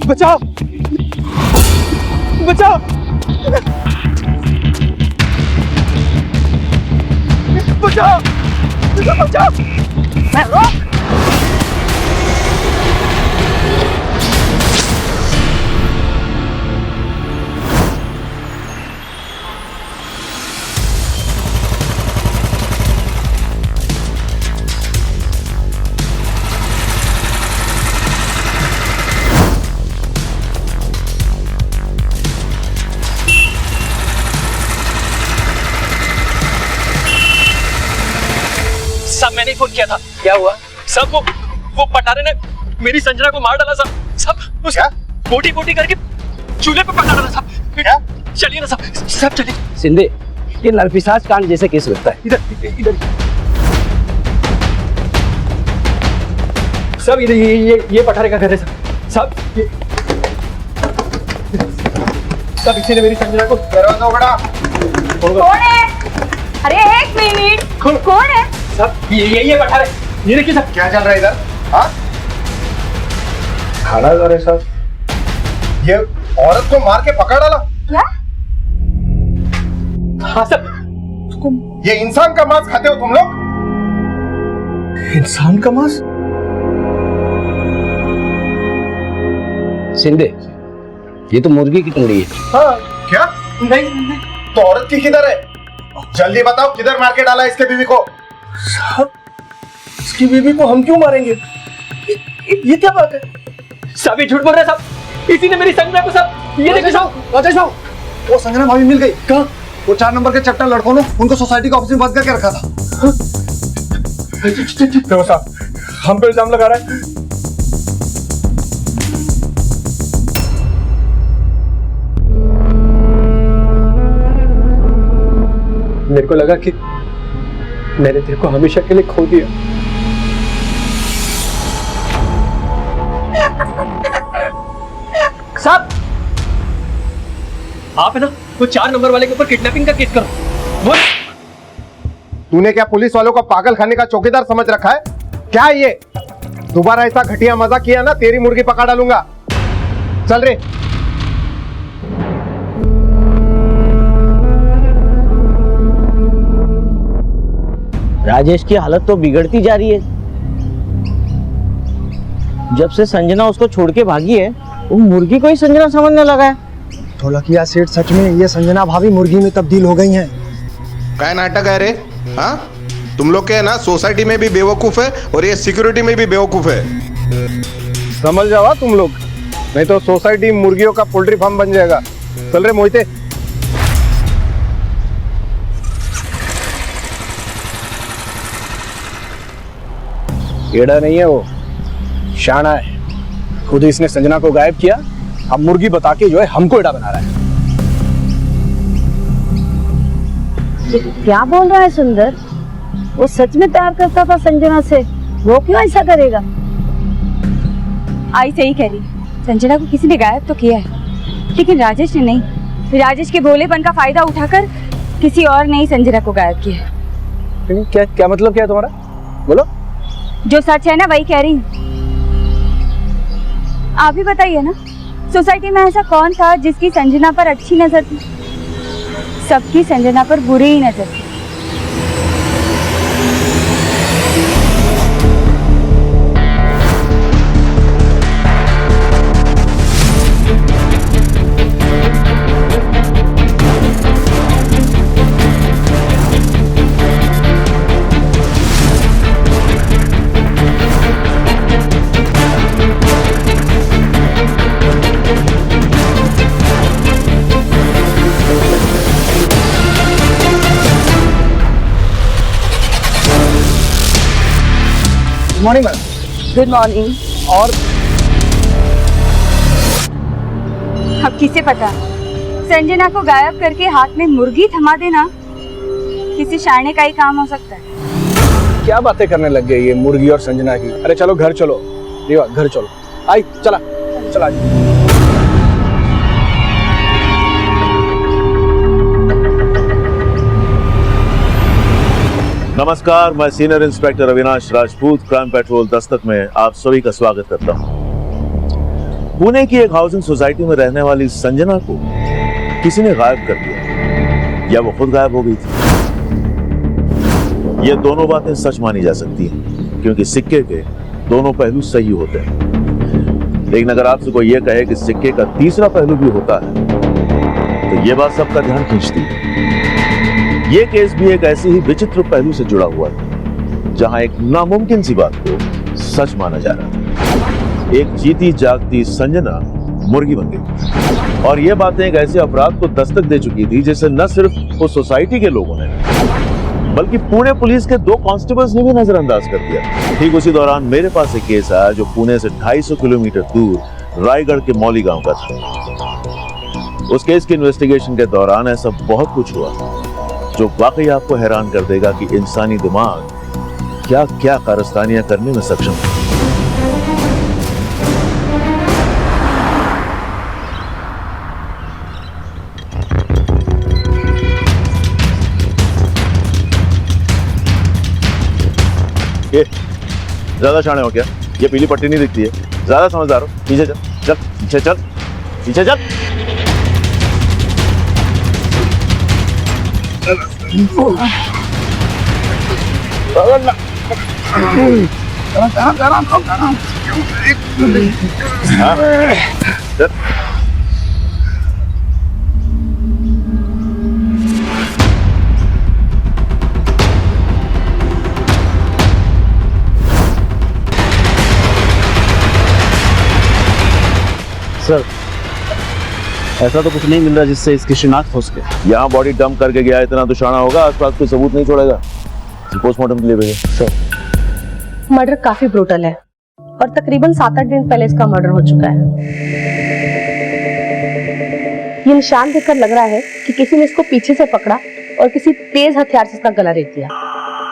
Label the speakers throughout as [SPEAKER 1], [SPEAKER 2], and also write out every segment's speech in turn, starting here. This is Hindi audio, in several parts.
[SPEAKER 1] बचाओ बचाओ बचाओ बचाओ।
[SPEAKER 2] सब मैंने फोन किया था। क्या हुआ? सब वो पटारे ने मेरी संजना को मार डाला सब। सब उसका बोटी बोटी करके चूल्हे पे पटा डाला सब। क्या? चलिए ना सब चलिए।
[SPEAKER 1] शिंदे, ये नरपिशाच कांड जैसे केस लगता है। इधर इधर सब इधर ये पठारे का घर है सब सब इसी ने मेरी संजना को।
[SPEAKER 3] दरवाजा उगड़ा।
[SPEAKER 4] कौन है? अरे एक मिनट, कौन है?
[SPEAKER 1] सब ये पठारे, ये देखिए सब।
[SPEAKER 3] क्या चल रहा है इधर? हाँ, खड़ा कर सब। ये औरत को मार के पकड़ डाला।
[SPEAKER 4] क्या?
[SPEAKER 1] हाँ सब।
[SPEAKER 3] ये इंसान का मांस खाते हो तुम लोग?
[SPEAKER 1] इंसान का मांस? शिंदे, ये तो मुर्गी की टुकड़ी है।
[SPEAKER 3] हाँ। क्या? नहीं तो औरत की किधर है? जल्दी बताओ, किधर मार के डाला इसके बीवी को?
[SPEAKER 1] साहब, इसकी बीवी को हम क्यों मारेंगे? ये क्या बात है? सब ये झूठ बोल रहे हैं सब। इसी ने मेरी संजना को सब। ये देखिए सब।
[SPEAKER 3] राजेश भाऊ, वो संजना भाभी मिल गई। कहाँ? वो 4 नंबर के चट्टा लड़कों ने उनको सोसाइटी के ऑफिस में बंद करके रखा था।
[SPEAKER 1] देखो साहब, हम पे इल्जाम लगा रहा है। मेरे को लगा कि मैंने तेरे को हमेशा के लिए खो दिया।
[SPEAKER 2] साहब, आप है ना वो 4 नंबर वाले के ऊपर किडनैपिंग का केस करो। वो
[SPEAKER 3] तूने क्या पुलिस वालों को पागल खाने का चौकीदार समझ रखा है क्या? ये दोबारा ऐसा घटिया मजा किया ना, तेरी मुर्गी पका डालूंगा। चल रे।
[SPEAKER 5] राजेश की हालत तो बिगड़ती जा रही है। जब से संजना उसको छोड़ के भागी है, वो मुर्गी को ही संजना समझने लगा है।
[SPEAKER 6] ढोलकिया सेठ, सच में ये संजना भाभी मुर्गी में तब्दील हो गई हैं।
[SPEAKER 7] क्या नाटक है रे? हाँ, तुम लोग के है ना सोसाइटी में भी बेवकूफ है और ये सिक्योरिटी में भी बेवकूफ है।
[SPEAKER 3] समझ जाओ तुम लोग, नहीं तो सोसाइटी मुर्गियों का पोल्ट्री फार्म बन जाएगा। चल रे मोहिते।
[SPEAKER 1] एड़ा नहीं है वो, शाना है। खुद ही इसने संजना को गायब किया, अब मुर्गी बता के जो है हमको एड़ा बना रहा है।
[SPEAKER 4] क्या बोल रहा है सुंदर? वो सच में प्यार करता था संजना से, वो क्यों ऐसा करेगा?
[SPEAKER 8] आई सही कह रही, संजना को किसी ने गायब तो किया है, लेकिन राजेश ने नहीं। राजेश के भोलेपन का फायदा उठाकर किसी और ने ही संजना को गायब किया है।
[SPEAKER 1] क्या क्या मतलब क्या है तुम्हारा? बोलो।
[SPEAKER 8] जो सच है ना वही कह रही हूँ। आप ही बताइए ना, सोसाइटी में ऐसा कौन था जिसकी संजना पर अच्छी नजर थी? सबकी संजना पर बुरी ही नजर थी।
[SPEAKER 6] Morning madam.
[SPEAKER 8] Good morning.
[SPEAKER 6] और
[SPEAKER 8] अब किसे पता, संजना को गायब करके हाथ में मुर्गी थमा देना किसी शाने का ही काम हो सकता है।
[SPEAKER 1] क्या बातें करने लग गई ये मुर्गी और संजना की? अरे चलो घर चलो, देवा घर चलो। आई चला चला।
[SPEAKER 9] नमस्कार, मैं senior inspector Avinash Rajput crime petrol Dastak में आप सभी का स्वागत करता हूं। पुणे की एक हाउसिंग सोसाइटी में रहने वाली संजना को किसी ने गायब कर दिया या वो खुद गायब हो गई थी। ये दोनों बातें सच मानी जा सकती हैं क्योंकि सिक्के के दोनों पहलू सही होते हैं। लेकिन अगर आपसे कोई ये कहे कि सिक्के का तीसरा पहलू भी होता है तो ये बात सबका ध्यान खींचती है। ये केस भी एक ऐसे ही विचित्र पहलू से जुड़ा हुआ था जहां एक नामुमकिन सी बात को सच माना जा रहा था। एक जीती जागती संजना मुर्गी बन गई और ये बातें एक ऐसे अपराध को दस्तक दे चुकी थी जिसे न सिर्फ उस सोसाइटी के लोगों ने बल्कि पुणे पुलिस के 2 कांस्टेबल्स ने भी नजरअंदाज कर दिया। ठीक उसी दौरान मेरे पास एक केस आया जो पुणे से 250 किलोमीटर दूर रायगढ़ के मौली गांव का था। उस केस की इन्वेस्टिगेशन के दौरान ऐसा बहुत कुछ हुआ जो वाकई आपको हैरान कर देगा कि इंसानी दिमाग क्या क्या कारस्तानियां करने में सक्षम है। ये ज्यादा शाणे हो क्या? ये पीली पट्टी नहीं दिखती है, ज्यादा समझदार हो। पीछे चल, चल पीछे चल, पीछे चल।
[SPEAKER 5] सर, ऐसा तो कुछ नहीं मिल रहा जिससे इसकी शिनाख्त हो सके।
[SPEAKER 9] यहाँ बॉडी डंप करके गया, इतना तो शाना होगा, आसपास कोई सबूत नहीं छोड़ेगा। पोस्टमार्टम के लिए भेजो।
[SPEAKER 5] सर,
[SPEAKER 10] मर्डर काफी ब्रूटल है और तकरीबन 7-8 दिन पहले इसका मर्डर हो चुका है। ये निशान देखकर लग रहा है कि किसी ने इसको पीछे से पकड़ा और किसी तेज हथियार से इसका गला रेत दिया।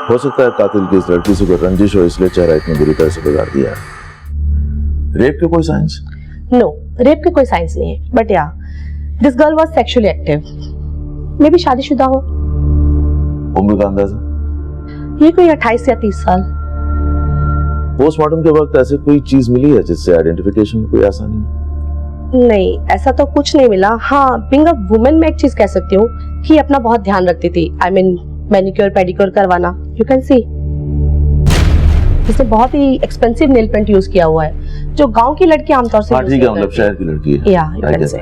[SPEAKER 9] हो सकता है कातिल की इस लड़की से कोई रंजिश हो, इसलिए चेहरा इतनी बुरी तरह से बिगाड़ दिया। रेप के कोई साइंस?
[SPEAKER 10] नो, रेप के कोई साइंस नहीं है, बट या this girl was sexually active. मे भी शादीशुदा हो।
[SPEAKER 9] उम्र का अंदाजा?
[SPEAKER 10] ये कोई 28 या 30 साल।
[SPEAKER 9] पोस्टमार्टम के वक्त ऐसे कोई चीज मिली है जिससे आइडेंटिफिकेशन में कोई आसानी हो?
[SPEAKER 10] नहीं, ऐसा तो कुछ नहीं मिला। हाँ, बीइंग अ वुमेन मैं एक चीज कह सकती हूँ कि अपना बहुत ध्यान रखती थी। आई मीन मैनिक्योर पेडिक्योर करवाना। यू कैन सी इसने बहुत ही एक्सपेंसिव नेल पेंट यूज किया हुआ है जो गांव की लड़की आमतौर से
[SPEAKER 9] ठीक है, मतलब शहर की लड़की है।
[SPEAKER 10] या यू कैन से।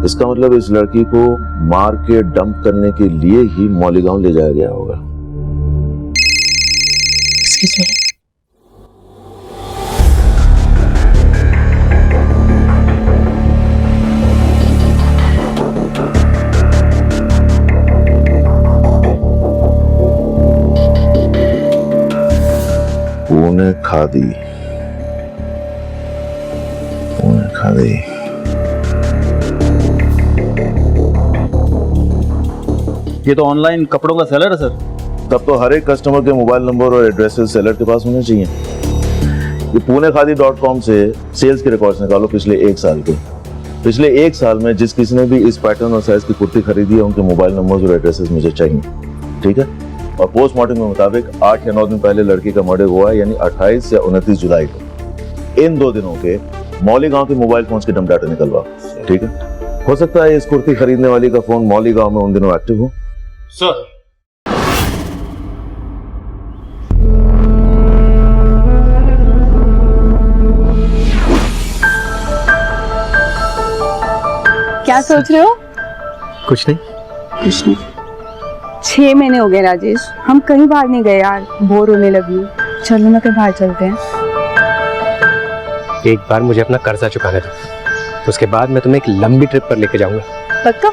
[SPEAKER 9] इसका मतलब इस लड़की को मार के डंप करने के लिए ही मौली गांव ले जाया गया होगा।
[SPEAKER 10] Excuse me.
[SPEAKER 9] पुणे खादी, पुणे खादी।
[SPEAKER 5] ये तो ऑनलाइन कपड़ों का सेलर है सर।
[SPEAKER 9] तब तो हर एक कस्टमर के मोबाइल नंबर और एड्रेसेस सेलर के पास होने चाहिए। ये punekhadi.com से सेल्स के रिकॉर्ड्स निकालो पिछले 1 साल के। पिछले 1 साल में जिस किसी ने भी इस पैटर्न और साइज की कुर्ती खरीदी है उनके मोबाइल नंबर्स और एड्रेसेस मुझे चाहिए, ठीक है? और पोस्टमार्टम के मुताबिक 8 या 9 दिन पहले लड़की का मर्डर हुआ है, यानी 28 या 29 जुलाई को। इन 2 दिनों के मौली गांव के मोबाइल फोन्स के डंप डाटा निकलवा, ठीक है? हो सकता है इस कुर्ती खरीदने वाली का फोन मौली गांव में उन दिनों एक्टिव हो।
[SPEAKER 2] सर,
[SPEAKER 8] क्या सोच रहे हो?
[SPEAKER 6] कुछ नहीं।
[SPEAKER 8] कुछ नहीं। 6 महीने हो गए राजेश, हम कहीं बाहर नहीं गए यार, बोर होने लगी हूँ। चलो ना कहीं बाहर चलते हैं।
[SPEAKER 6] एक बार मुझे अपना कर्जा चुकाने दो, उसके बाद मैं तुम्हें एक लंबी ट्रिप पर लेके जाऊंगा।
[SPEAKER 8] पक्का?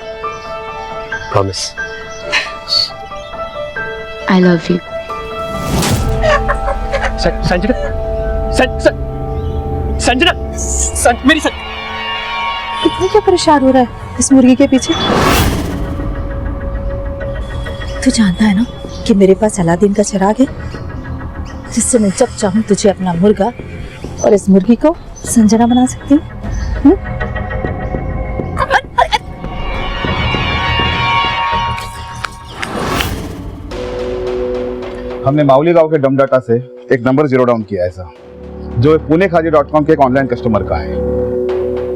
[SPEAKER 6] Promise.
[SPEAKER 8] I love you.
[SPEAKER 2] Sanjana, Sanjana, मेरी
[SPEAKER 10] इतना क्या परेशान हो रहा है इस मुर्गी के पीछे?
[SPEAKER 4] तू जानता है ना कि मेरे पास अलादीन का चिराग है जिससे मैं जब चाहूँ तुझे अपना मुर्गा और इस मुर्गी को संजना बना सकती हूँ।
[SPEAKER 11] हमने मावली गांव के डम डाटा से एक नंबर जीरो डाउन किया है सर, जो punekhadi.com के एक ऑनलाइन कस्टमर का है।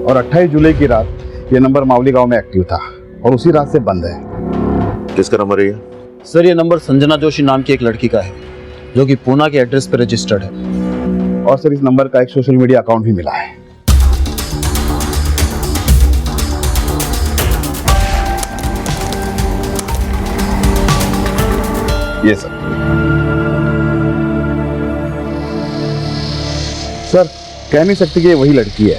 [SPEAKER 11] और 28 जुलाई की रात ये नंबर मावली गांव में एक्टिव था और उसी रात से बंद है।
[SPEAKER 9] किसका नंबर है ये?
[SPEAKER 12] सर ये नंबर संजना जोशी नाम की एक लड़की का है जो कि पूना के एड्रेस पर रजिस्टर्ड है।
[SPEAKER 11] और सर इस नंबर का एक सोशल मीडिया अकाउंट भी मिला है। ये सर कह नहीं सकते कि ये वही लड़की है,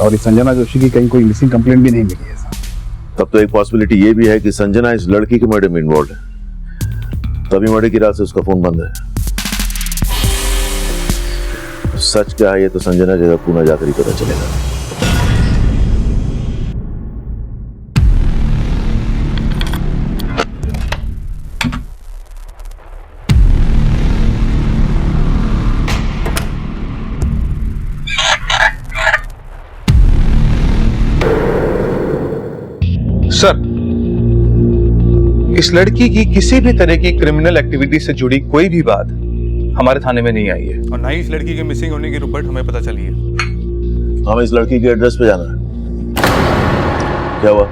[SPEAKER 11] और इस संजना जोशी की कहीं कोई मिसिंग कंप्लेंट भी नहीं मिली है सर।
[SPEAKER 9] तब तो एक पॉसिबिलिटी ये भी है कि संजना इस लड़की के मर्डर में इन्वॉल्व है, तभी मर्डर की रात से उसका फोन बंद है। सच क्या है ये तो संजना जगह पूना जाकर ही पता चलेगा।
[SPEAKER 3] सर, इस लड़की की किसी भी तरह की क्रिमिनल एक्टिविटी से जुड़ी कोई भी बात हमारे थाने में नहीं आई है,
[SPEAKER 13] और ना ही इस लड़की के मिसिंग होने की रिपोर्ट हमें पता चली है।
[SPEAKER 9] हमें इस लड़की के एड्रेस पे जाना है। क्या हुआ?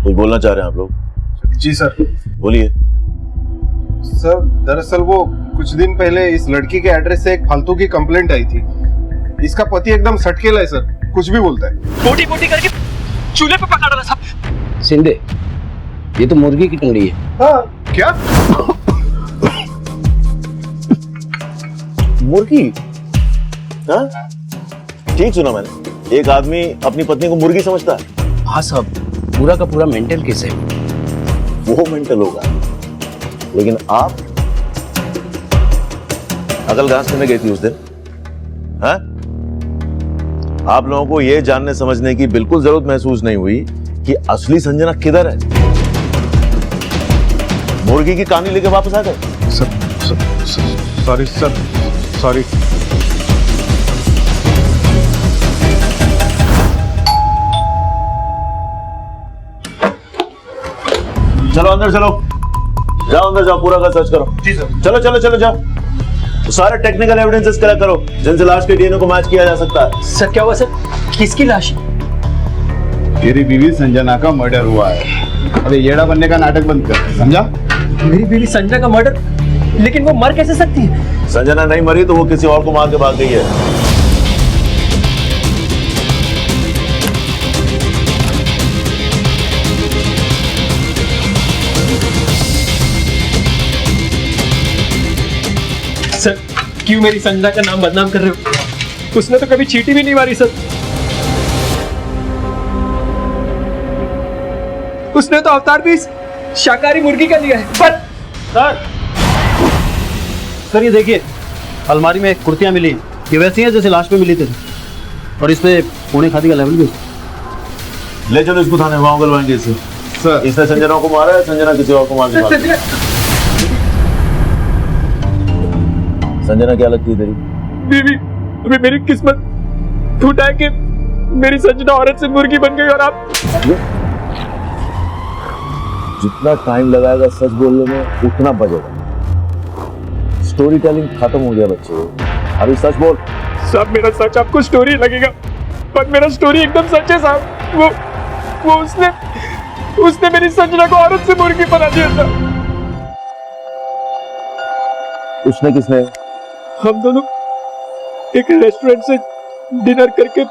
[SPEAKER 9] कुछ बोलना चाह रहे हैं आप लोग?
[SPEAKER 3] जी सर।
[SPEAKER 9] बोलिए।
[SPEAKER 3] सर दरअसल वो कुछ दिन पहले इस लड़की के एड्रेस से एक फालतू की कंप्लेंट आई थी। इसका पति एकदम सटकेला है सर, कुछ भी बोलता है।
[SPEAKER 2] बोटी बोटी करके चूल्हे पे पका डाला साहब।
[SPEAKER 12] सिंधे, ये तो मुर्गी की टंगड़ी है।
[SPEAKER 3] हाँ। क्या?
[SPEAKER 9] मुर्गी? हाँ? ठीक सुना मैंने, एक आदमी अपनी पत्नी को मुर्गी समझता है।
[SPEAKER 12] हाँ साहब, पूरा का पूरा मेंटल केस है।
[SPEAKER 9] वो मेंटल होगा, लेकिन आप अकल घास करने गई थी उस दिन? हाँ? आप लोगों को यह जानने समझने की बिल्कुल जरूरत महसूस नहीं हुई कि असली संजना किधर है? मुर्गी की कहानी लेके वापस आ गए।
[SPEAKER 3] Sorry sir, sorry.
[SPEAKER 9] चलो अंदर चलो, जाओ अंदर जाओ, पूरा का सर्च करो।
[SPEAKER 3] जी सर।
[SPEAKER 9] चलो चलो चलो जाओ, तो सारे टेक्निकल एविडेंसेस कलेक्ट करो जिनसे लाश के डीएनए को मैच किया जा सकता है।
[SPEAKER 2] सर क्या हुआ सर? किसकी लाश?
[SPEAKER 11] तेरी बीवी संजना का मर्डर हुआ है। अरे येड़ा बनने का नाटक बंद कर, समझा?
[SPEAKER 2] मेरी बीवी संजना का मर्डर? लेकिन वो मर कैसे सकती है?
[SPEAKER 9] संजना नहीं मरी तो वो किसी और को मार के भाग गई है।
[SPEAKER 2] सर क्यों मेरी संजना का नाम बदनाम कर रहे हो? उसने तो कभी चींटी भी नहीं मारी सर। उसने तो अवतार भी शाकाहारी मुर्गी का लिया है। पर
[SPEAKER 12] सर ये देखिए, अलमारी में कुर्तियां मिली, ये वैसी हैं जैसे लाश पे मिली थी, और इस पे पुणे खादी का लेवल भी।
[SPEAKER 9] ले चलो इसको थाने, वहां उगलवाएंगे इसे। सर इसने संजना को मारा है, संजना किसी और को मार के भाग गई। संजना क्या लगती है तेरी?
[SPEAKER 2] बीवी। अभी मेरी किस्मत टूटा है कि मेरी संजना औरत से मुर्गी बन गई। और आप
[SPEAKER 9] जितना टाइम लगाएगा सच बोलने में उतना बचेगा। स्टोरी टेलिंग खत्म हो गया बच्चे, अभी सच बोल।
[SPEAKER 2] साहब मेरा सच आपको स्टोरी लगेगा, पर मेरा स्टोरी एकदम सच है साहब। वो उसने मेरी संजना को औरत से मुर्गी बना दिया था।
[SPEAKER 9] उसने किसने?
[SPEAKER 2] हम दोनों एक रेस्टोरेंट से डिनर करके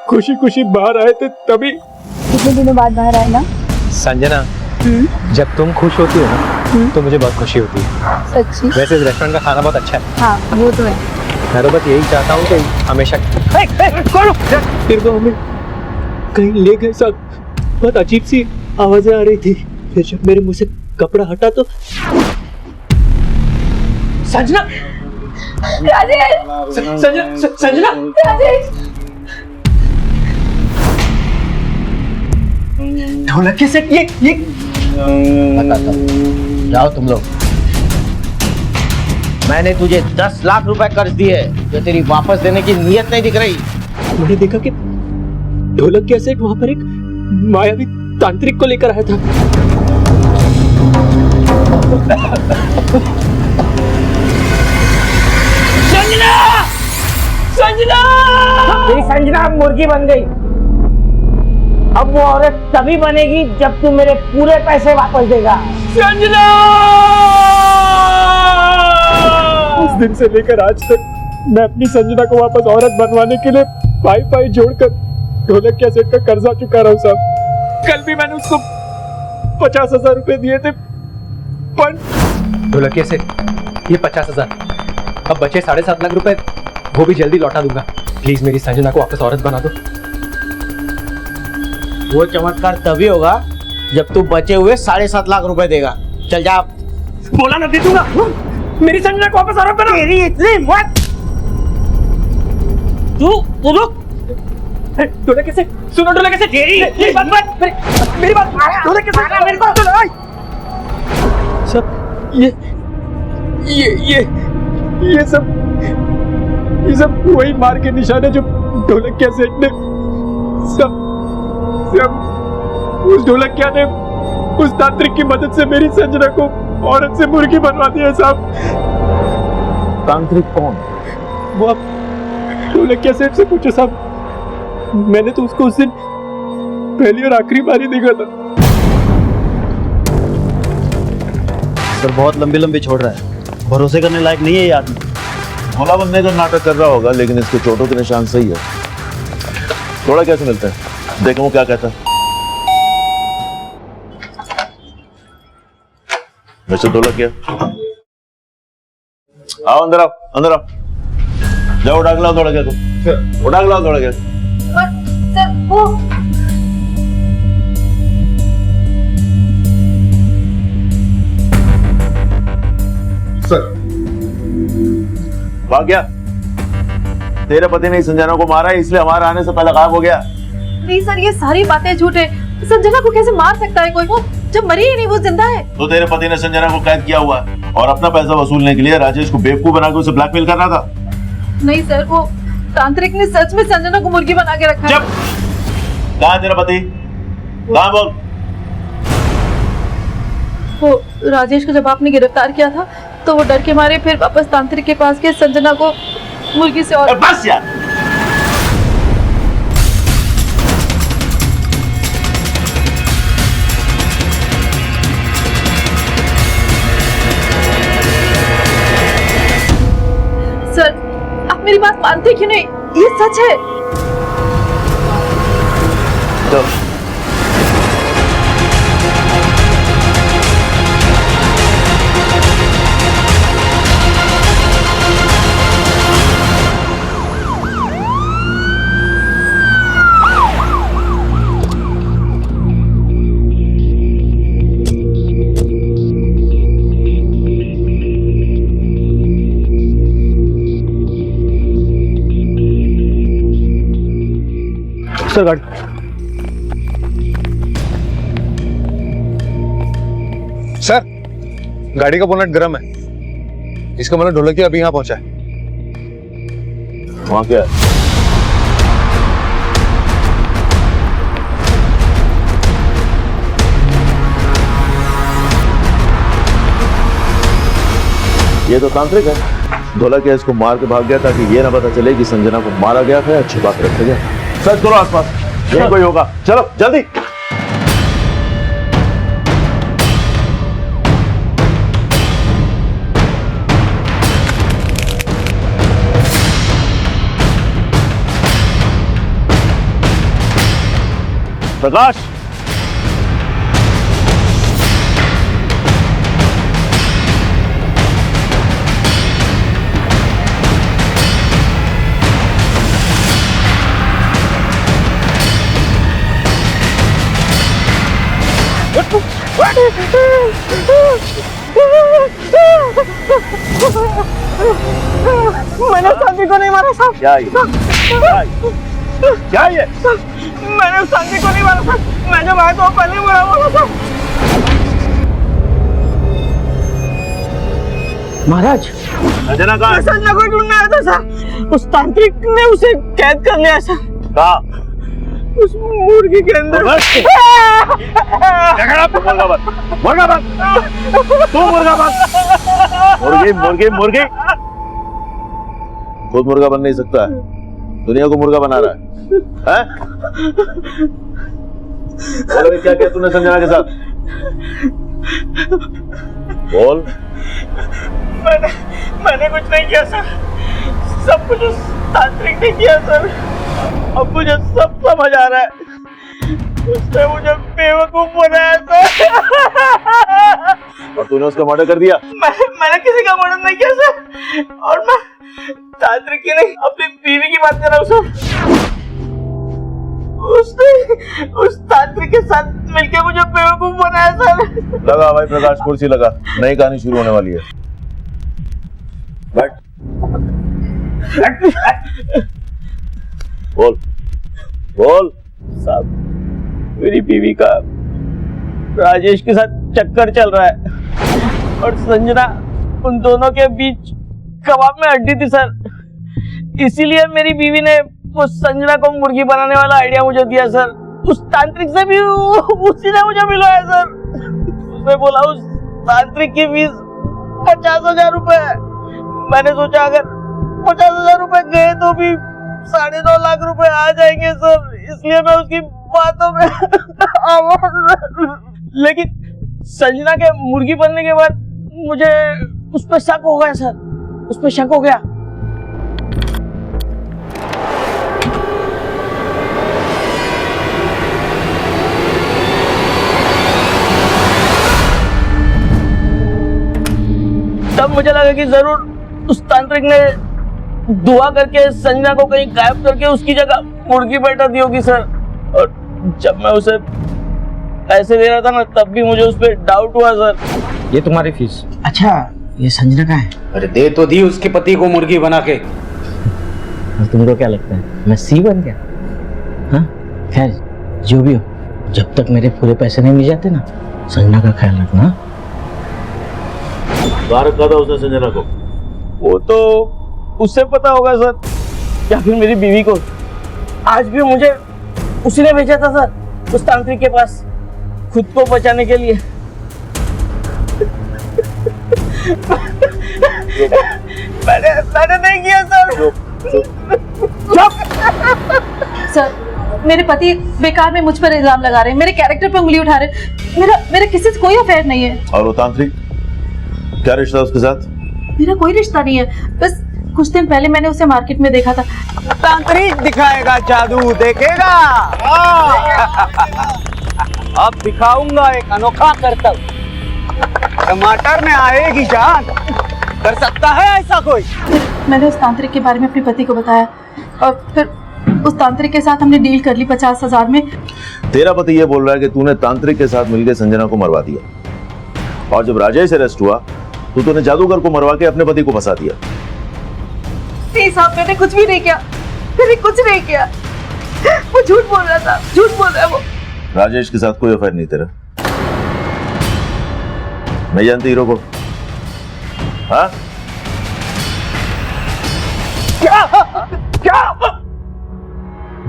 [SPEAKER 2] खुशी खुशी बाहर आए थे, तभी।
[SPEAKER 8] कितने दिनों बाद बाहर आए ना?
[SPEAKER 6] संजना, जब तुम खुश होती हो ना तो मुझे बहुत खुशी होती है।
[SPEAKER 8] सच्ची?
[SPEAKER 6] वैसे इस रेस्टोरेंट का खाना बहुत अच्छा है।
[SPEAKER 8] हाँ वो तो है।
[SPEAKER 6] मैं तो बस यही चाहता हूँ कि हमेशा
[SPEAKER 2] फिर वो हमें कहीं ले गए साहब। बहुत अजीब सी आवाजें आ रही थी। फिर जब मेरे मुंह से कपड़ा हटा तो संजना।
[SPEAKER 8] राजेश!
[SPEAKER 2] संजना!
[SPEAKER 8] राजेश!
[SPEAKER 2] ढोलक के सेट ये
[SPEAKER 12] जाओ तुम लोग। मैंने तुझे 10 लाख रुपए कर्ज दिए, जो तेरी वापस देने की नीयत नहीं दिख रही।
[SPEAKER 2] मैंने देखा कि ढोलक के सेट वहां पर एक मायावी तांत्रिक को लेकर आया था।
[SPEAKER 5] संजना! संजना! मेरी संजना अब मुर्गी बन गई। अब वो औरत तभी बनेगी जब तू मेरे पूरे पैसे वापस देगा। संजना!
[SPEAKER 1] उस दिन से लेकर आज तक मैं अपनी संजना को वापस औरत बनवाने के लिए पाई जोड़कर ढोलक कैसेट का कर्जा चुका रहा हूँ साहब। कल भी मैंने उसको 50,000 रुपए दिए थे, पर
[SPEAKER 6] ढोलक कैसेट ये 50,000, अब बचे 7.5 लाख रुपए, वो भी जल्दी लौटा दूंगा। प्लीज मेरी संजना को वापस औरत बना दो।
[SPEAKER 5] वो चमत्कार तभी होगा जब तू बचे हुए 7.5 लाख रुपए देगा। चल जा।
[SPEAKER 1] बोला ना दे दूंगा। मेरी संजना को वापस औरत बना।
[SPEAKER 5] तेरी इतनी मत। तू रुक।
[SPEAKER 1] ढोलक कैसे सुनो, ढोलक कैसे मेरी बात ढोलक कैसे मेरी बात सुनो। सब ये सब वही मार के निशान है जो ढोलक कैसेट ने सब उस ढोलकिया ने उस तांत्रिक की मदद से मेरी संजना को औरत से मुर्गी बनवा दिया साहब।
[SPEAKER 9] तांत्रिक कौन?
[SPEAKER 1] वो आप ढोलकिया सेठ से पूछो साहब। मैंने तो उसको उस दिन पहली और आखिरी बार ही देखा था।
[SPEAKER 12] सर बहुत लंबी छोड़ रहा है, भरोसे करने लायक नहीं है ये आदमी।
[SPEAKER 9] भोला बनने का नाटक कर रहा होगा, लेकिन इसके चोटों के निशान सही है। थोड़ा कैसे मिलता है, देखो वो क्या कहता है। वैसे ढोलक क्या, आओ अंदर आओ, अंदर आओ, जाओ उठा के लाओ ढोलक को, उठा के लाओ ढोलक।
[SPEAKER 8] सर वो
[SPEAKER 11] सर
[SPEAKER 9] भाग गया। तेरे पति ने संजना को मारा है, इसलिए हमारे आने से पहले गायब हो गया।
[SPEAKER 4] नहीं सर, ये सारी बातें झूठ है। संजना को कैसे मार सकता है कोई? वो जब मरी ही नहीं, वो जिंदा है।
[SPEAKER 9] तो तेरे पति ने संजना को कैद किया हुआ है और अपना पैसा वसूलने के लिए राजेश को बेवकूफ बनाकर उसे ब्लैकमेल कर रहा था।
[SPEAKER 4] नहीं सर, वो तांत्रिक ने सच में संजना को मुर्गी बना के रखा है।
[SPEAKER 9] कहाँ तेरा पति? कहाँ बोल?
[SPEAKER 4] वो राजेश को जब आपने गिरफ्तार किया था तो वो डर के मारे फिर वापस तांत्रिक के पास गए संजना को मुर्गी से। और
[SPEAKER 9] बस यार,
[SPEAKER 4] सर आप मेरी बात मानते क्यों नहीं? ये सच है।
[SPEAKER 9] तो
[SPEAKER 1] सर गाड़ी
[SPEAKER 3] सर, गाड़ी का बोनट गर्म है, इसका मतलब ढोलकिया अभी यहाँ पहुंचा है।
[SPEAKER 9] वहां क्या है? ये तो तांत्रिक है। ढोलकिया इसको मार के भाग गया ताकि ये ना पता चले कि संजना को मारा गया था या छिपा के रखा गया। सर्च करो आसपास, यहीं कोई होगा। चलो जल्दी। प्रकाश,
[SPEAKER 5] मैंने शांति को नहीं मारा साहब।
[SPEAKER 9] क्या ये? क्या ये?
[SPEAKER 5] मैंने शांति को नहीं मारा साहब। मैं जब आया तो पहले मरा हुआ था। महाराज,
[SPEAKER 9] संजना कहाँ है?
[SPEAKER 5] संजना को ढूंढने आया था सर। उस तांत्रिक ने उसे कैद कर लिया सर।
[SPEAKER 9] कहाँ?
[SPEAKER 5] उस मुर्गी के अंदर
[SPEAKER 9] मुर्गा बन तू मुर्गा बन मुर्गी मुर्गी मुर्गी खुद मुर्गा बन नहीं सकता है, दुनिया को मुर्गा बना रहा है? बोल क्या किया तूने संजना के साथ? बोल।
[SPEAKER 5] मैंने कुछ नहीं किया सर, सब कुछ उस तांत्रिक ने किया सर। अब मुझे सब समझ आ रहा है, उसने मुझे बेवकूफ बनाया सर।
[SPEAKER 9] और तूने उसका मर्डर कर दिया?
[SPEAKER 5] मैंने किसी का मर्डर नहीं किया सर, और मैं तांत्रिक की नहीं अपनी बीवी की बात कर रहा हूँ सर। उसने उस तांत्रिक के साथ मिलकर मुझे बेवकूफ बनाया सर।
[SPEAKER 9] लगा भाई प्रकाश, कुर्सी लगा, नई कहानी शुरू होने वाली है। बैठ। बोल बोल।
[SPEAKER 5] साहब, मेरी बीवी का राजेश के साथ चक्कर चल रहा है और संजना उन दोनों के बीच कबाब में हड्डी थी सर। इसीलिए मेरी बीवी ने उस संजना को मुर्गी बनाने वाला आइडिया मुझे दिया सर। उस तांत्रिक से भी उसी ने मुझे मिलवाया सर। उसने बोला उस तांत्रिक की फीस 50,000 रुपए है। मैंने सोचा अगर 50,000 रुपए गए तो भी 9.5 लाख रुपए आ जाएंगे सर, इसलिए मैं उसकी बातों में लेकिन संजना के मुर्गी बनने के बाद मुझे उस पर शक हो गया सर, उस पर शक हो गया। तब मुझे लगा कि जरूर उस तांत्रिक ने दुआ करके संजना को कहीं गायब करके उसकी जगह मुर्गी बैठा दी होगी सर। और जब मैं उसे पैसे दे रहा था ना, तब भी मुझे उस पर डाउट हुआ सर।
[SPEAKER 12] ये तुम्हारी फीस।
[SPEAKER 5] अच्छा, ये संजना का है?
[SPEAKER 12] अरे दे तो दी उसके पति को मुर्गी बना के।
[SPEAKER 5] तुमको क्या लगता है मैं सी बन गया? हाँ, खैर जो भी हो, जब तक मेरे पूरे पैसे नहीं मिल जाते ना, संजना का ख्याल रखना।
[SPEAKER 9] बाहर कहा था उसने संजना को?
[SPEAKER 5] वो तो उससे पता होगा सर, या फिर मेरी बीवी को। आज भी मुझे उसी ने भेजा था सर उस तांत्रिक के पास, खुद को बचाने के लिए। मैंने नहीं किया सर।
[SPEAKER 4] सर, मेरे पति बेकार में मुझ पर इल्जाम लगा रहे हैं, मेरे कैरेक्टर पे उंगली उठा रहे हैं। मेरा किसी से कोई अफेयर नहीं है।
[SPEAKER 9] और वो तांत्रिक, क्या रिश्ता उसके साथ?
[SPEAKER 4] मेरा कोई रिश्ता नहीं है, बस कुछ दिन पहले मैंने उसे मार्केट में देखा था।
[SPEAKER 5] तांत्रिक दिखाएगा जादू, देखेगा। अब दिखाऊंगा एक अनोखा करतब। टमाटर में आएगी जान, कर सकता है ऐसा कोई?
[SPEAKER 4] मैंने उस तांत्रिक के बारे में अपने पति को बताया और फिर उस तांत्रिक के साथ हमने डील कर ली 50,000 में।
[SPEAKER 9] तेरा पति ये बोल रहा है कि तूने तांत्रिक के साथ मिलकर संजना को मरवा दिया, और जब राजेश अरेस्ट हुआ तो तूने जादूगर को मरवा के अपने पति को फंसा दिया।
[SPEAKER 4] नहीं साहब, मैंने कुछ भी नहीं किया, मैंने कुछ नहीं किया। वो झूठ बोल रहा था, झूठ बोल रहा है वो।
[SPEAKER 9] राजेश के साथ कोई अफेयर नहीं तेरा? नहीं जानती हीरो को? हाँ?
[SPEAKER 3] क्या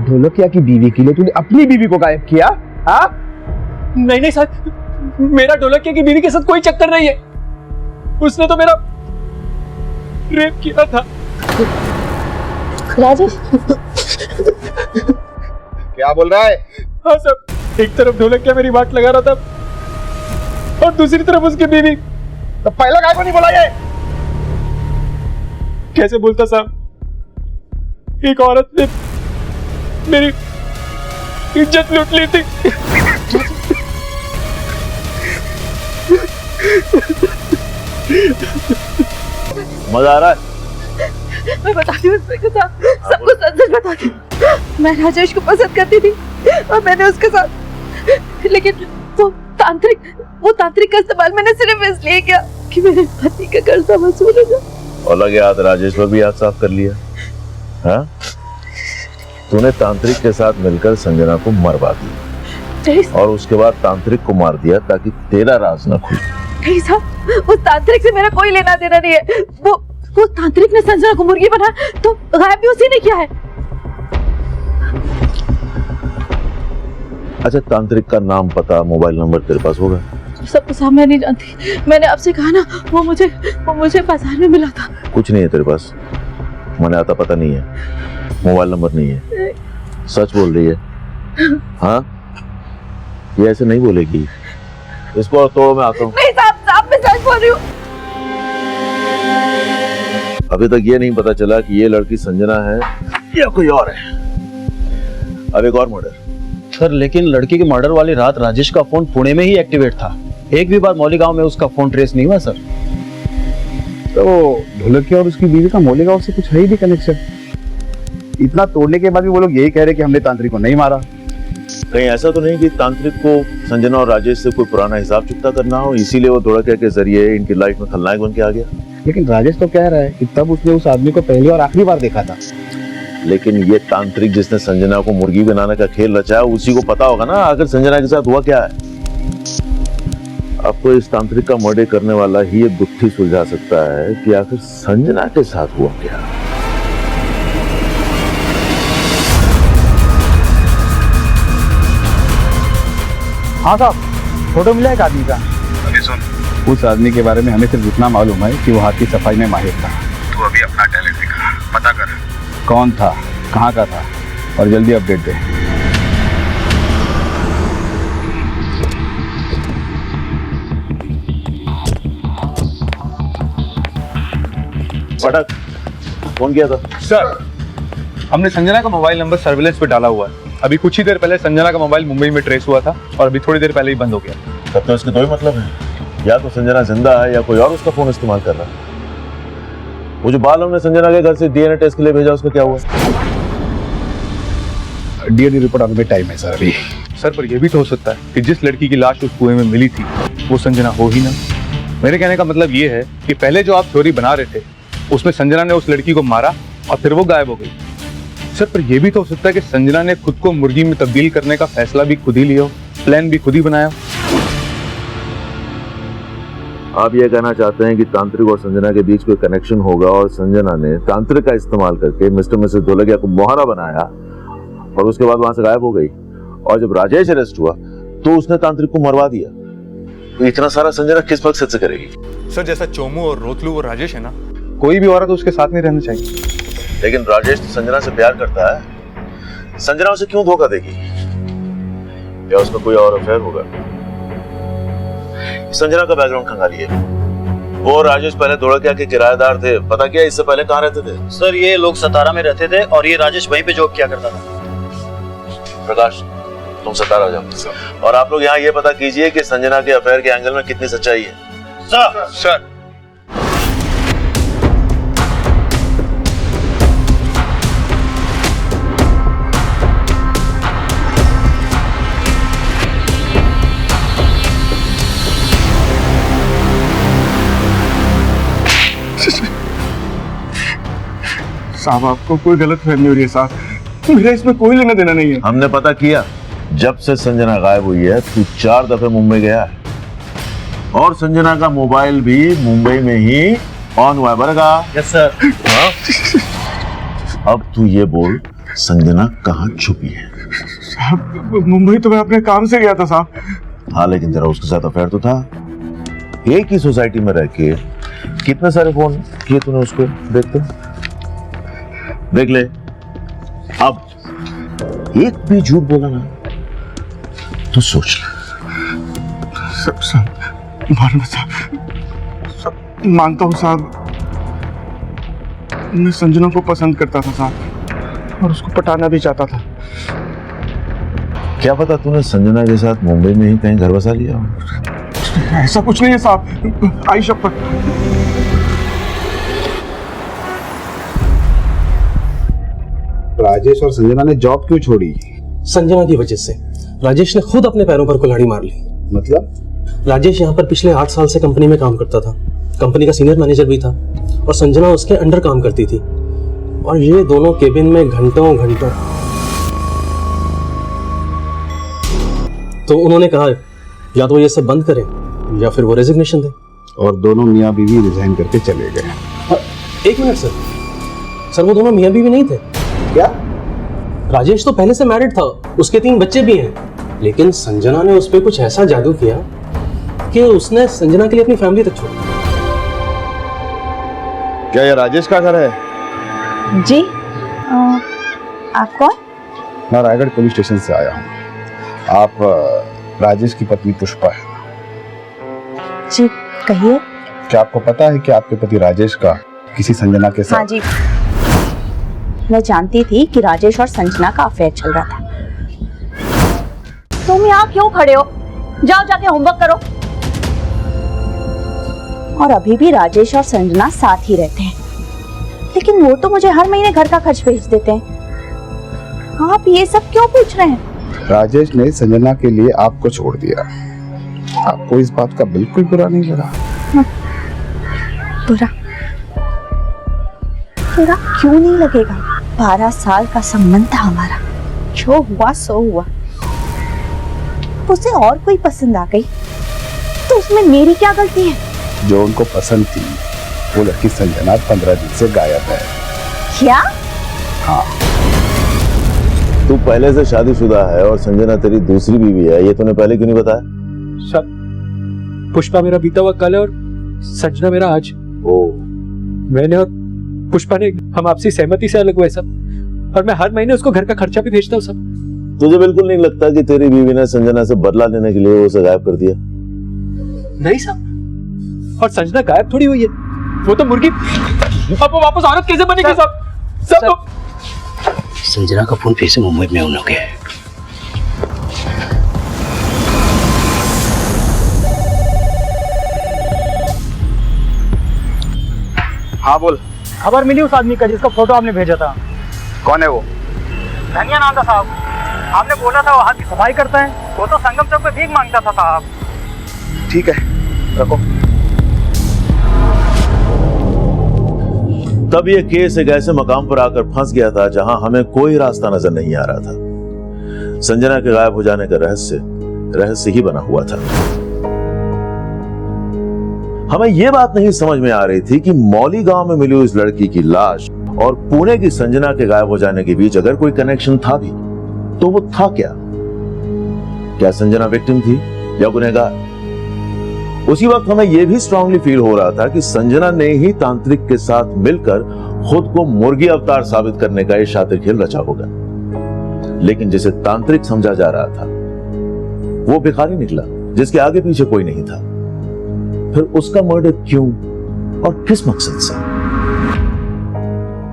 [SPEAKER 3] ढोलकिया की बीवी के लिए तूने अपनी बीवी को गायब किया? हाँ?
[SPEAKER 1] नहीं सर, मेरा ढोलकिया की बीवी के साथ कोई चक्कर नहीं है। उसने तो मेरा रेप किया था।
[SPEAKER 10] राजेश,
[SPEAKER 3] क्या बोल रहा है?
[SPEAKER 1] हाँ सर, एक तरफ ढोलकिया मेरी बात लगा रहा था और दूसरी तरफ उसकी बीवी।
[SPEAKER 3] तो पहला गाय को नहीं बोला ये?
[SPEAKER 1] कैसे बोलता साहब? एक औरत ने मेरी इज्जत लूट ली थी।
[SPEAKER 9] मजा आ रहा है?
[SPEAKER 4] मैं बताती हूँ सबको सच बताती हूँ। मैं राजेश को पसंद करती थी और मैंने उसके साथ, लेकिन वो तांत्रिक का इस्तेमाल मैंने सिर्फ इसलिए किया कि मेरे पति का कर्जा वसूल हो जाए।
[SPEAKER 9] और लगे हाथ राजेश पर भी हाथ साफ कर लिया। हाँ? तूने तांत्रिक के साथ मिलकर संजना को मरवा दिया और उसके बाद तांत्रिक को मार दिया ताकि तेरा राज न खुले।
[SPEAKER 4] नहीं साहब, उस तांत्रिक से मेरा कोई लेना देना नहीं है। वो तांत्रिक ने संजना को मुर्गी बना तो गायब भी उसी ने किया है।
[SPEAKER 9] अच्छा, तांत्रिक का नाम, पता, मोबाइल नंबर तेरे पास होगा?
[SPEAKER 4] सब साहब मैं नहीं जानती, मैंने आपसे कहा ना, वो मुझे बाजार में मिला था।
[SPEAKER 9] कुछ नहीं है तेरे पास? मैंने आता पता नहीं है, मोबाइल नंबर नहीं है, सच बोल रही है? हाँ, ये ऐसे नहीं बोलेगी, इसको और तोड़ो, मैं आता हूँ।
[SPEAKER 4] नहीं साहब मैं सच बोल रही हूँ।
[SPEAKER 9] अभी तक ये नहीं पता चला कि ये लड़की संजना है या कोई और है। अब एक और मर्डर।
[SPEAKER 12] सर, लेकिन लड़की के मर्डर वाली रात राजेश का फोन पुणे में ही एक्टिवेट था, एक भी बार मौली गांव में उसका फोन ट्रेस नहीं हुआ सर।
[SPEAKER 11] तो ढोलकिया और उसकी बीवी का मौलिगांव से कुछ है ही नहीं कनेक्शन। इतना तोड़ने के बाद भी वो लोग यही कह रहे कि हमने तांत्रिक को नहीं मारा।
[SPEAKER 9] कहीं ऐसा तो नहीं कि तांत्रिक को संजना और राजेश से कोई पुराना हिसाब चुकता करना हो, इसीलिए वो ढोलकिया के जरिए इनकी लाइफ में खलनायक बन के आ गया?
[SPEAKER 11] लेकिन राजेश तो कह रहा है कि तब उसने उस आदमी को पहली और आखिरी बार देखा था।
[SPEAKER 9] लेकिन ये तांत्रिक जिसने संजना को मुर्गी बनाने का खेल रचा है, उसी को पता होगा ना आखिर संजना के साथ हुआ क्या है। अब तो इस तांत्रिक का मर्डर करने वाला ही ये गुत्थी सुलझा सकता है कि आखिर संजना के साथ हुआ क्या।
[SPEAKER 11] हाँ साहब, फोटो मिला एक आदमी का। अभी सुन, उस आदमी के बारे में हमें सिर्फ इतना मालूम है कि वो हाथ की सफाई में माहिर था। तू अभी अपना टैलेंट दिखा, पता कर कौन था, कहाँ का था, और जल्दी अपडेट दे।
[SPEAKER 9] पटक, फोन किया था?
[SPEAKER 13] सर, हमने संजना का मोबाइल नंबर सर्विलेंस पे डाला हुआ है। अभी कुछ ही देर पहले संजना का मोबाइल मुंबई में ट्रेस हुआ था और अभी थोड़ी देर पहले ही बंद हो गया।
[SPEAKER 9] तब तो इसके दो ही मतलब है, या तो संजना जिंदा है या कोई और उसका फोन इस्तेमाल कर रहा है। वो जो बाल हमने संजना के घर से डीएनए टेस्ट के लिए भेजा, उसका क्या हुआ?
[SPEAKER 11] डीएनए रिपोर्ट आने में टाइम है सर अभी।
[SPEAKER 13] सर, पर यह भी तो हो सकता है कि जिस लड़की की लाश उस कुएं में मिली थी वो संजना हो ही ना। मेरे कहने का मतलब ये है कि पहले जो आप थ्योरी बना रहे थे उसमें संजना ने उस लड़की को मारा और फिर वो गायब हो गई। सर, पर यह भी तो हो सकता है कि संजना ने खुद को मुर्गी में तब्दील करने का फैसला भी खुद ही लिया, प्लान भी खुद ही बनाया।
[SPEAKER 9] आप ये कहना चाहते हैं कि तांत्रिक और संजना के बीच कोई कनेक्शन होगा और संजना ने तांत्रिक का इस्तेमाल करके मिस्टर मिसेस ढोलकिया को मोहरा बनाया और उसके बाद वहां से गायब हो गई, और जब राजेश अरेस्ट हुआ तो उसने तांत्रिक को मरवा दिया। तो इतना सारा संजना किस मकसद से करेगी?
[SPEAKER 13] सर, जैसा चोमू और रोतलू और राजेश है ना, कोई भी औरत उसके साथ नहीं रहना चाहिए।
[SPEAKER 9] लेकिन राजेश तो संजना से प्यार करता है, संजना उसे क्यों धोखा देगी? या उसका कोई और अफेयर होगा? संजना का बैकग्राउंड खंगालिए। वो राजेश पहले ढोलकिया के किराएदार थे, पता क्या इससे पहले कहाँ रहते थे?
[SPEAKER 12] सर, ये लोग सतारा में रहते थे और ये राजेश वहीं पे जॉब किया करता था।
[SPEAKER 9] प्रकाश, तुम सतारा जाओ और आप लोग यहाँ ये पता कीजिए कि संजना के अफेयर के एंगल में कितनी सच्चाई है।
[SPEAKER 13] सर।
[SPEAKER 11] साहब, आपको कोई गलत फहमी हो रही है साहब, मेरा इसमें कोई लेना देना नहीं है।
[SPEAKER 9] हमने पता किया, जब से संजना गायब हुई है तू 4 दफे मुंबई गया है और संजना का मोबाइल भी मुंबई में ही ऑन हुआ है। बरगा?
[SPEAKER 12] Yes sir.
[SPEAKER 9] अब तू ये बोल, संजना कहाँ छुपी है?
[SPEAKER 11] साहब, मुंबई तो मैं अपने काम से गया था साहब।
[SPEAKER 9] हाँ, लेकिन जरा उसके साथ अफेयर तो था। एक ही सोसाइटी में रह के कितने सारे फोन किए तूने उसको? देख ले। अब एक भी झूठ बोला ना तो सोच ले।
[SPEAKER 11] सब मानता हूँ साहब, मैं संजना को पसंद करता था साहब और उसको पटाना भी चाहता था।
[SPEAKER 9] क्या पता तूने संजना के साथ मुंबई में ही कहीं घर बसा लिया हो?
[SPEAKER 11] ऐसा कुछ नहीं है साहब, आई शपथ। राजेश और संजना ने जॉब क्यों छोड़ी?
[SPEAKER 14] संजना की वजह से। राजेश ने खुद अपने पैरों पर कुल्हाड़ी मार ली।
[SPEAKER 11] मतलब?
[SPEAKER 14] राजेश यहाँ पर पिछले 8 साल से कंपनी में काम करता था, कंपनी का सीनियर मैनेजर भी था और संजना उसके अंडर काम करती थी और ये दोनों केबिन में घंटों घंटों। तो उन्होंने कहा या तो ये सब बंद करें या फिर वो रेजिग्नेशन दें।
[SPEAKER 11] और दोनों मियाँ बीवी रिजाइन करके चले गए।
[SPEAKER 14] एक मिनट सर, वो दोनों मियाँ बीवी नहीं थे।
[SPEAKER 11] क्या?
[SPEAKER 14] राजेश तो पहले से मैरिड था, उसके 3 बच्चे भी हैं, लेकिन संजना ने उस पर कुछ ऐसा जादू किया कि उसने संजना के लिए अपनी फैमिली तक छोड़ दी।
[SPEAKER 11] क्या ये राजेश का घर है?
[SPEAKER 8] जी आप कौन?
[SPEAKER 11] मैं रायगढ़ पुलिस स्टेशन से आया हूँ। आप राजेश की पत्नी पुष्पा है?
[SPEAKER 8] जी कहिए।
[SPEAKER 11] क्या आपको पता है कि आपके पति राजेश का किसी संजना के साथ?
[SPEAKER 8] हाँ जी, मैं जानती थी कि राजेश और संजना का अफेयर चल रहा था। तुम यहाँ क्यों खड़े हो? जाओ जाके होमवर्क करो। और अभी भी राजेश और संजना साथ ही रहते हैं, लेकिन वो तो मुझे हर महीने घर का खर्च भेज देते हैं। आप ये सब क्यों पूछ रहे हैं?
[SPEAKER 11] राजेश ने संजना के लिए आपको छोड़ दिया। आपको इस बात का बिल्कुल बुरा नहीं लगा?
[SPEAKER 8] बुरा बुरा क्यों नहीं लगेगा? 12 साल का संबंध था हमारा, जो हुआ सो हुआ। उसे और कोई पसंद आ गई तो उसमें मेरी क्या गलती है?
[SPEAKER 11] जो उनको पसंद थी वो लड़की संजना 15 दिन से गायब है।
[SPEAKER 8] क्या?
[SPEAKER 11] हाँ।
[SPEAKER 9] तू पहले से शादीशुदा है और संजना तेरी दूसरी बीवी है, ये तूने पहले क्यों नहीं बताया?
[SPEAKER 1] सब पुष्पा मेरा बीता हुआ कल है और संजना मेरा आज। मैंने और पुष्पा ने हम आपसी सहमति से अलग हुए सब, और मैं हर महीने उसको घर का खर्चा भी भेजता हूँ सब।
[SPEAKER 9] तुझे बिल्कुल नहीं लगता कि तेरी बीवी ने संजना से बदला लेने के लिए उसे गायब कर दिया?
[SPEAKER 1] नहीं साहब, और संजना गायब थोड़ी हुई है, वो तो मुर्गी। अब वो वापस औरत कैसे बनेगी साहब? सब
[SPEAKER 5] संजना का फोन फिर से मुंबई में उन हो गया है।
[SPEAKER 11] हाँ बोल।
[SPEAKER 5] खबर मिली उस आदमी का जिसका फोटो आपने भेजा था।
[SPEAKER 11] कौन है वो?
[SPEAKER 5] धनिया नाम था साहब। आपने बोला था वो हाथ की सफाई करता है, वो तो संगम चौक पे भीख मांगता था साहब।
[SPEAKER 11] ठीक है, रखो।
[SPEAKER 9] तब ये केस एक ऐसे मकाम पर आकर फंस गया था जहां हमें कोई रास्ता नजर नहीं आ रहा था। संजना के गायब हो जाने का रहस्य ही बना हुआ था। हमें यह बात नहीं समझ में आ रही थी कि मौली गांव में मिली उस लड़की की लाश और पुणे की संजना के गायब हो जाने के बीच अगर कोई कनेक्शन था भी तो वो था क्या? क्या संजना विक्टिम थी या गुनहगार? उसी वक्त हमें यह भी स्ट्रांगली फील हो रहा था कि संजना ने ही तांत्रिक के साथ मिलकर खुद को मुर्गी अवतार साबित करने का यह शातिर खेल रचा होगा। लेकिन जिसे तांत्रिक समझा जा रहा था वो भिखारी निकला जिसके आगे पीछे कोई नहीं था। फिर उसका मर्डर क्यों और किस मकसद से?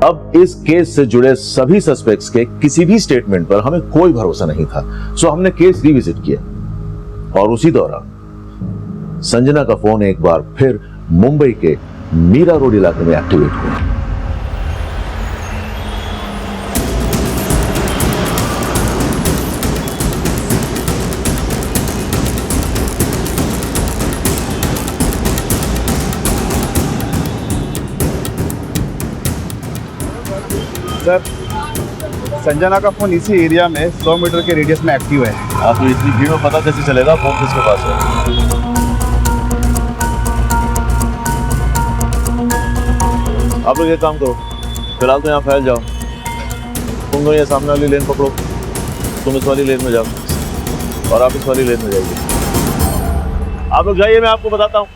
[SPEAKER 9] अब इस केस से जुड़े सभी सस्पेक्ट्स के किसी भी स्टेटमेंट पर हमें कोई भरोसा नहीं था, सो हमने केस रिविजिट किया और उसी दौरान संजना का फोन एक बार फिर मुंबई के मीरा रोड इलाके में एक्टिवेट हुआ।
[SPEAKER 11] सर, संजना का फोन इसी एरिया में 100 मीटर के रेडियस में एक्टिव है।
[SPEAKER 9] आपको इतनी भीड़ में पता कैसे चलेगा फोन किसके पास है? आप लोग एक काम करो, फिलहाल तो यहाँ फैल जाओ। तुम लोग ये सामने वाली लेन पकड़ो, तुम इस वाली लेन में जाओ और आप इस वाली लेन में जाइए। आप लोग जाइए, मैं आपको बताता हूँ।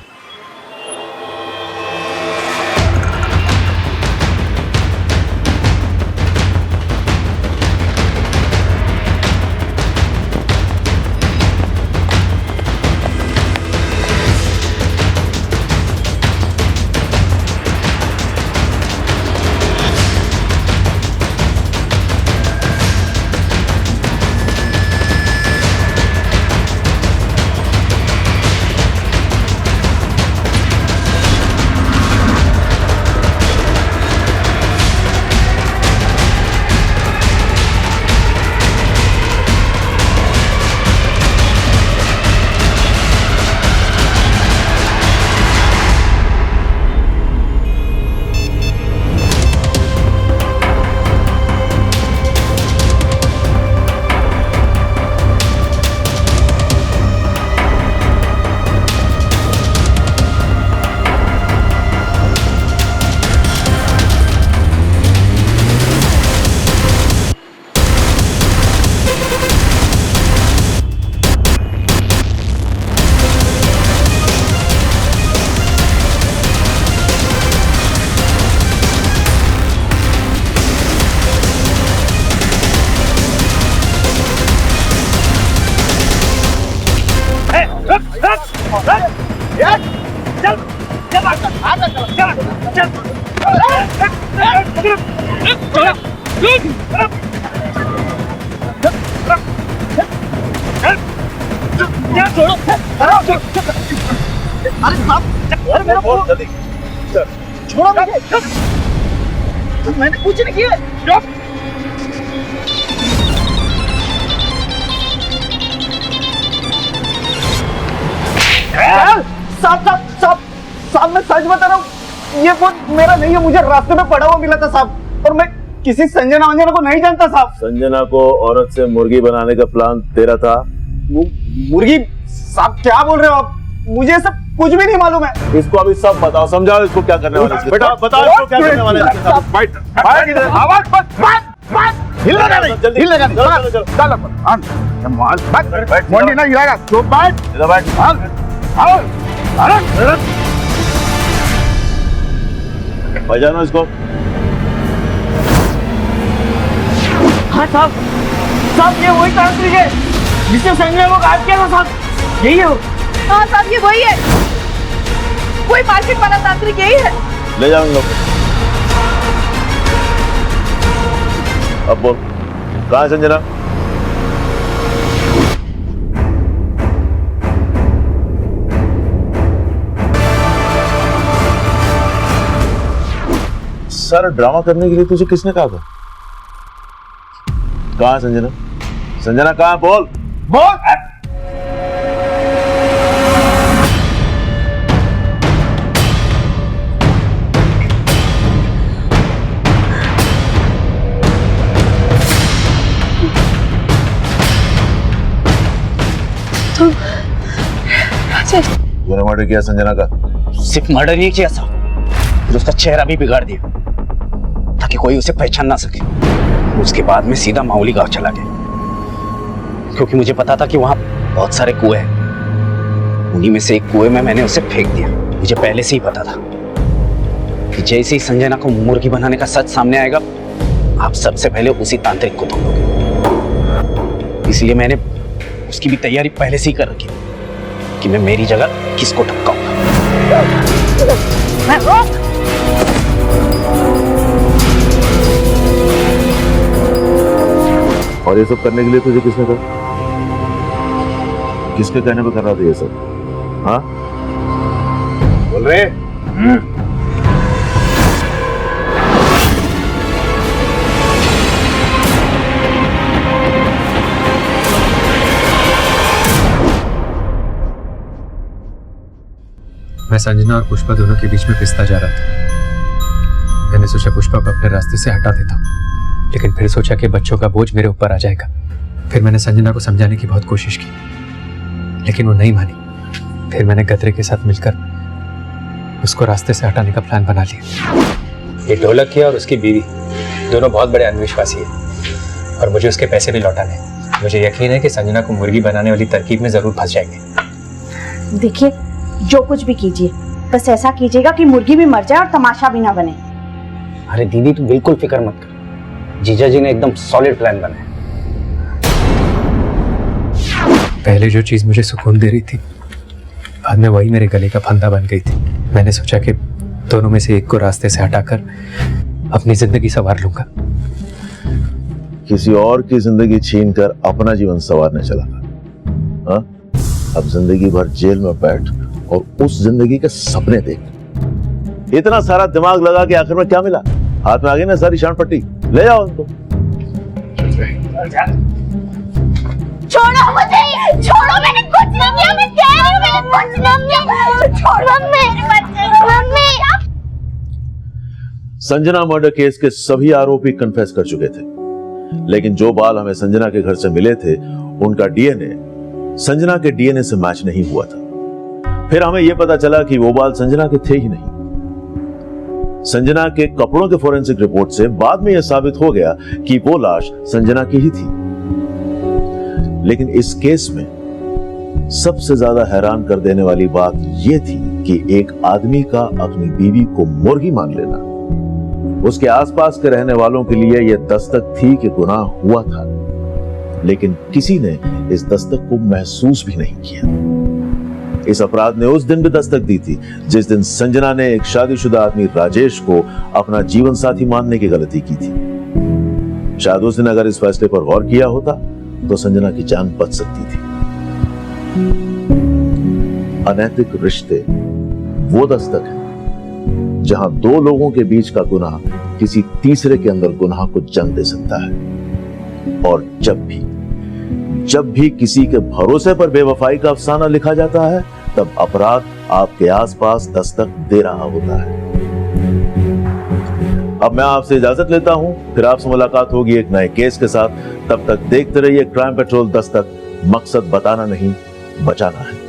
[SPEAKER 5] छोड़ो मुझे, मैंने कुछ नहीं किया। साहब मैं सच बता रहा हूँ, ये फोन मेरा नहीं है, मुझे रास्ते में पड़ा हुआ मिला था साहब, और मैं किसी संजना वंजना को नहीं जानता साहब।
[SPEAKER 9] संजना को औरत से मुर्गी बनाने का प्लान तेरा था?
[SPEAKER 5] मुर्गी? साहब क्या बोल रहे हो आप, मुझे सब कुछ भी नहीं मालूम है।
[SPEAKER 9] इसको अभी सब बताओ, समझाओ इसको क्या करने वाले हैं। बेटा बताओ इसको क्या करने वाले हैं।
[SPEAKER 11] फाइट आवाज मत हिलने का नहीं, जल्दी हिलने का नहीं। चलो चलो मोंडी ना गिराएगा तो बैठ
[SPEAKER 9] इधर बैठ।
[SPEAKER 11] आओ
[SPEAKER 9] पहचानो इसको।
[SPEAKER 5] हाँ साहब, साहब ये वही तांत्रिक है जिसने संजना को गायब किया था साहब, यही है वो।
[SPEAKER 4] हाँ साहब ये वही है, कोई मार्केट वाला तांत्रिक यही है।
[SPEAKER 9] ले जाओ लोग। अब बोल, कहाँ है संजना? सारा ड्रामा करने के लिए तुझे किसने कहा था? कहाँ है संजना? संजना कहाँ है? बोल
[SPEAKER 5] बोल।
[SPEAKER 9] तूने मर्डर किया संजना का?
[SPEAKER 15] सिर्फ मर्डर नहीं किया साहब, फिर उसका चेहरा भी बिगाड़ दिया ताकि कोई उसे पहचान ना सके। उसके बाद में सीधा माउली गांव चला गया, क्योंकि मुझे पता था कि वहां बहुत सारे कुएं हैं। उन्हीं में से एक कुएं में मैंने उसे फेंक दिया। मुझे पहले से ही पता था कि जैसे ही संजना को मुर्गी बनाने का सच सामने आएगा, आप सबसे पहले उसी तांत्रिक को ढूंढोगे। इसलिए मैंने उसकी भी तैयारी पहले से ही कर रखी कि मैं मेरी जगह किसको टपकाऊंगा।
[SPEAKER 9] और ये सब करने के लिए तुझे किसने कहा? किसके कहने पे कर रहा था ये सब? हाँ बोल रहे?
[SPEAKER 6] मैं संजना और पुष्पा दोनों के बीच में पिसता जा रहा था। मैंने सोचा पुष्पा को अपने रास्ते से हटा देता हूँ, लेकिन फिर सोचा कि बच्चों का बोझ मेरे ऊपर आ जाएगा। फिर मैंने संजना को समझाने की बहुत कोशिश की, लेकिन वो नहीं मानी। फिर मैंने गदरे के साथ मिलकर उसको रास्ते से हटाने का प्लान बना लिया। ये ढोलक किया और उसकी बीवी दोनों बहुत बड़े अंधविश्वासी है और मुझे उसके पैसे भी लौटाने। मुझे यकीन है कि संजना को मुर्गी बनाने वाली तरकीब में जरूर फंस जाएंगे।
[SPEAKER 8] देखिए, जो कुछ भी कीजिए, बस ऐसा कीजिएगा कि मुर्गी भी मर जाए और तमाशा भी ना बने।
[SPEAKER 15] अरे दीदी तू बिल्कुल फिक्र मत कर, जीजा जी ने एकदम सॉलिड प्लान बनाया।
[SPEAKER 6] पहले जो चीज मुझे सुकून दे रही थी, बाद में वही मेरे गले का फंदा बन गई थी। मैंने सोचा कि दोनों में से एक को रास्ते से हटाकर अपनी जिंदगी संवार लूंगा।
[SPEAKER 9] किसी और की जिंदगी छीनकर अपना जीवन संवारने चला था। हाँ? अब जिंदगी भर जेल में बैठ और उस जिंदगी के सपने देख। इतना सारा दिमाग लगा के आखिर में क्या मिला? हाथ में आ गई ना सारी शान पट्टी। ले जाओ उनको।
[SPEAKER 16] छोड़ो मुझे, छोड़ो, मैंने कुछ नहीं किया, मैं कह रही हूँ मैंने कुछ नहीं किया, छोड़ो मेरे बच्चे को। मम्मी,
[SPEAKER 9] संजना मर्डर केस के सभी आरोपी कन्फेस कर चुके थे, लेकिन जो बाल हमें संजना के घर से मिले थे उनका डीएनए संजना के डीएनए से मैच नहीं हुआ था। फिर हमें यह पता चला कि वो बाल संजना के थे ही नहीं। संजना के कपड़ों के फोरेंसिक रिपोर्ट से बाद में यह साबित हो गया कि वो लाश संजना की ही थी। लेकिन इस केस में सबसे ज्यादा हैरान कर देने वाली बात यह थी कि एक आदमी का अपनी बीवी को मुर्गी मान लेना उसके आसपास के रहने वालों के लिए यह दस्तक थी कि गुनाह हुआ था, लेकिन किसी ने इस दस्तक को महसूस भी नहीं किया। इस अपराध ने उस दिन भी दस्तक दी थी जिस दिन संजना ने एक शादीशुदा आदमी राजेश को अपना जीवन साथी मानने की गलती की थी। शायद उस दिन अगर इस फैसले पर गौर किया होता तो संजना की जान बच सकती थी। अनैतिक रिश्ते वो दस्तक है जहां दो लोगों के बीच का गुनाह किसी तीसरे के अंदर गुनाह को जन्म दे सकता है। और जब भी किसी के भरोसे पर बेवफाई का अफसाना लिखा जाता है तब अपराध आपके आसपास दस्तक दे रहा होता है। अब मैं आपसे इजाजत लेता हूं, फिर आपसे मुलाकात होगी एक नए केस के साथ। तब तक देखते रहिए क्राइम पेट्रोल दस्तक। मकसद बताना नहीं, बचाना है।